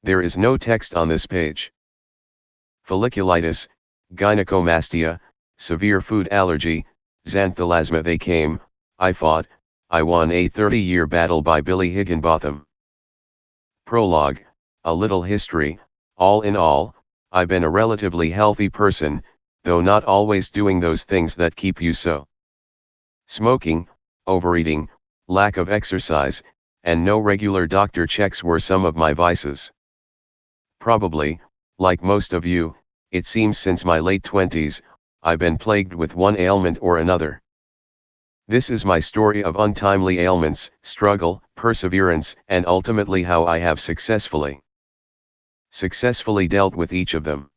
There is no text on this page. Folliculitis, gynecomastia, severe food allergy, Xanthelasma. They came, I fought, I won a 30-year battle by Billy Higginbotham. Prologue, a little history. All in all, I've been a relatively healthy person, though not always doing those things that keep you so. Smoking, overeating, lack of exercise, and no regular doctor checks were some of my vices. Probably, like most of you, it seems since my late 20s, I've been plagued with one ailment or another. This is my story of untimely ailments, struggle, perseverance, and ultimately how I have successfully dealt with each of them.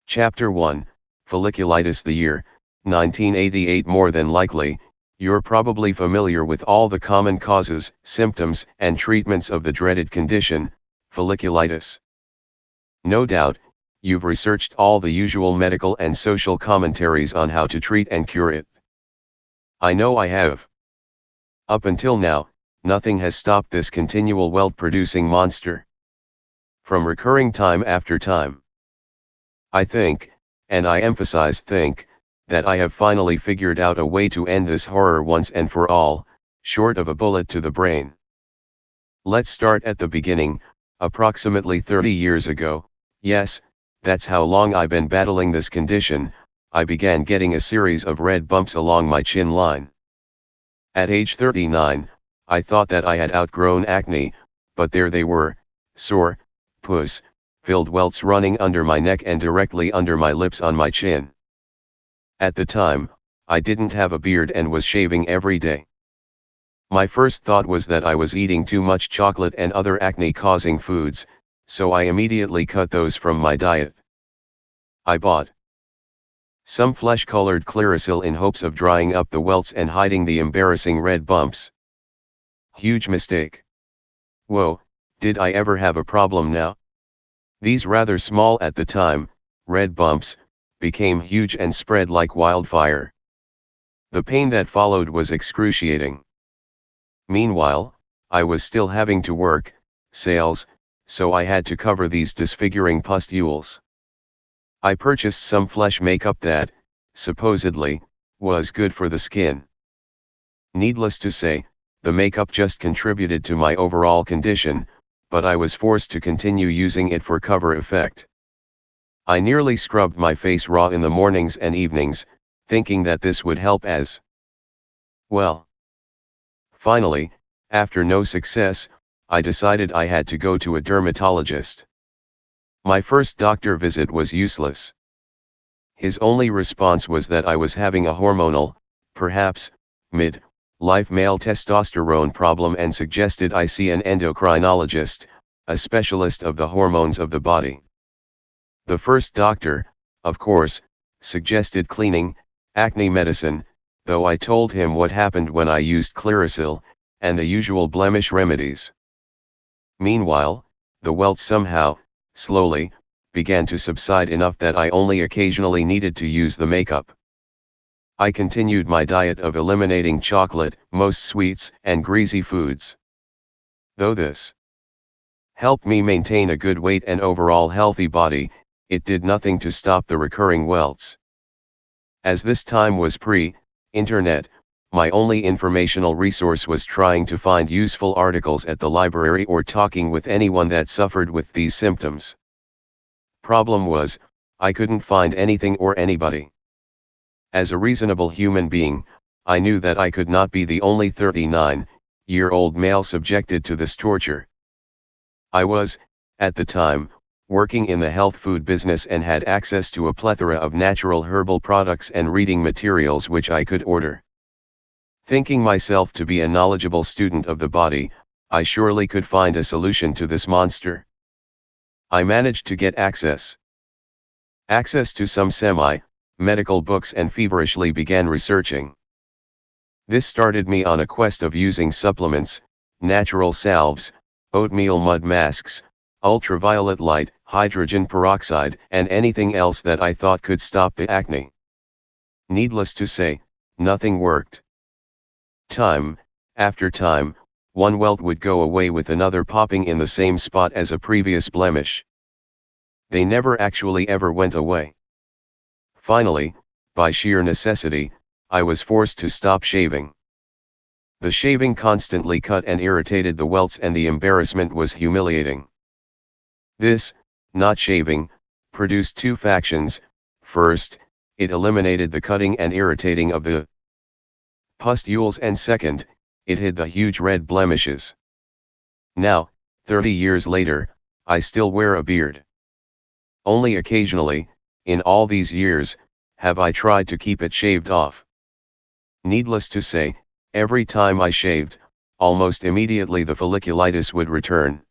Chapter 1, Folliculitis. The year, 1988. More than likely, you're probably familiar with all the common causes, symptoms, and treatments of the dreaded condition, folliculitis. No doubt, you've researched all the usual medical and social commentaries on how to treat and cure it. I know I have. Up until now, nothing has stopped this continual welt-producing monster from recurring time after time. I think, and I emphasize think, that I have finally figured out a way to end this horror once and for all, short of a bullet to the brain. Let's start at the beginning, approximately 30 years ago. Yes, that's how long I've been battling this condition. I began getting a series of red bumps along my chin line. At age 39, I thought that I had outgrown acne, but there they were, sore, pus-filled welts running under my neck and directly under my lips on my chin. At the time, I didn't have a beard and was shaving every day. My first thought was that I was eating too much chocolate and other acne-causing foods, so I immediately cut those from my diet. I bought some flesh-colored Clearasil in hopes of drying up the welts and hiding the embarrassing red bumps. Huge mistake. Whoa, did I ever have a problem now? These rather small at the time, red bumps, became huge and spread like wildfire. The pain that followed was excruciating. Meanwhile, I was still having to work, sales, so I had to cover these disfiguring pustules. I purchased some flesh makeup that, supposedly, was good for the skin. Needless to say, the makeup just contributed to my overall condition, but I was forced to continue using it for cover effect. I nearly scrubbed my face raw in the mornings and evenings, thinking that this would help as well. Finally, after no success, I decided I had to go to a dermatologist. My first doctor visit was useless. His only response was that I was having a hormonal, perhaps, mid-life male testosterone problem and suggested I see an endocrinologist, a specialist of the hormones of the body. The first doctor, of course, suggested cleaning, acne medicine, though I told him what happened when I used Clearasil, and the usual blemish remedies. Meanwhile, the welts somehow, slowly, began to subside enough that I only occasionally needed to use the makeup. I continued my diet of eliminating chocolate, most sweets, and greasy foods. Though this helped me maintain a good weight and overall healthy body, it did nothing to stop the recurring welts. As this time was pre-internet, my only informational resource was trying to find useful articles at the library or talking with anyone that suffered with these symptoms. Problem was, I couldn't find anything or anybody. As a reasonable human being, I knew that I could not be the only 39-year-old male subjected to this torture. I was, at the time, working in the health food business and had access to a plethora of natural herbal products and reading materials which I could order. Thinking myself to be a knowledgeable student of the body, I surely could find a solution to this monster. I managed to get access to some semi-medical books and feverishly began researching. This started me on a quest of using supplements, natural salves, oatmeal mud masks, ultraviolet light, hydrogen peroxide, and anything else that I thought could stop the acne. Needless to say, nothing worked. Time after time, one welt would go away with another popping in the same spot as a previous blemish. They never actually ever went away. Finally, by sheer necessity, I was forced to stop shaving. The shaving constantly cut and irritated the welts, and the embarrassment was humiliating. This, not shaving, produced two factions. First, it eliminated the cutting and irritating of the pustules, and second, it hid the huge red blemishes. Now, 30 years later, I still wear a beard. Only occasionally, in all these years, have I tried to keep it shaved off. Needless to say, every time I shaved, almost immediately the folliculitis would return.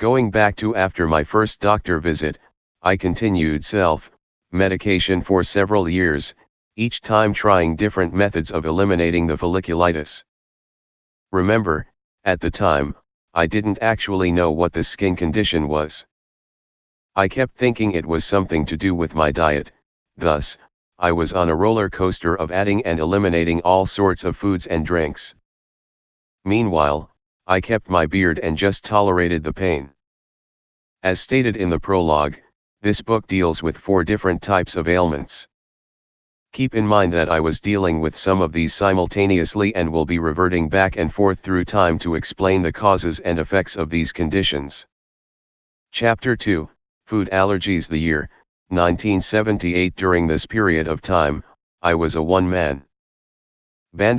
Going back to after my first doctor visit, I continued self-medication for several years, each time trying different methods of eliminating the folliculitis. Remember, at the time, I didn't actually know what the skin condition was. I kept thinking it was something to do with my diet, thus, I was on a roller coaster of adding and eliminating all sorts of foods and drinks. Meanwhile, I kept my beard and just tolerated the pain. As stated in the prologue, this book deals with 4 different types of ailments. Keep in mind that I was dealing with some of these simultaneously and will be reverting back and forth through time to explain the causes and effects of these conditions. Chapter 2, Food Allergies. The year, 1978. During this period of time, I was a one-man band.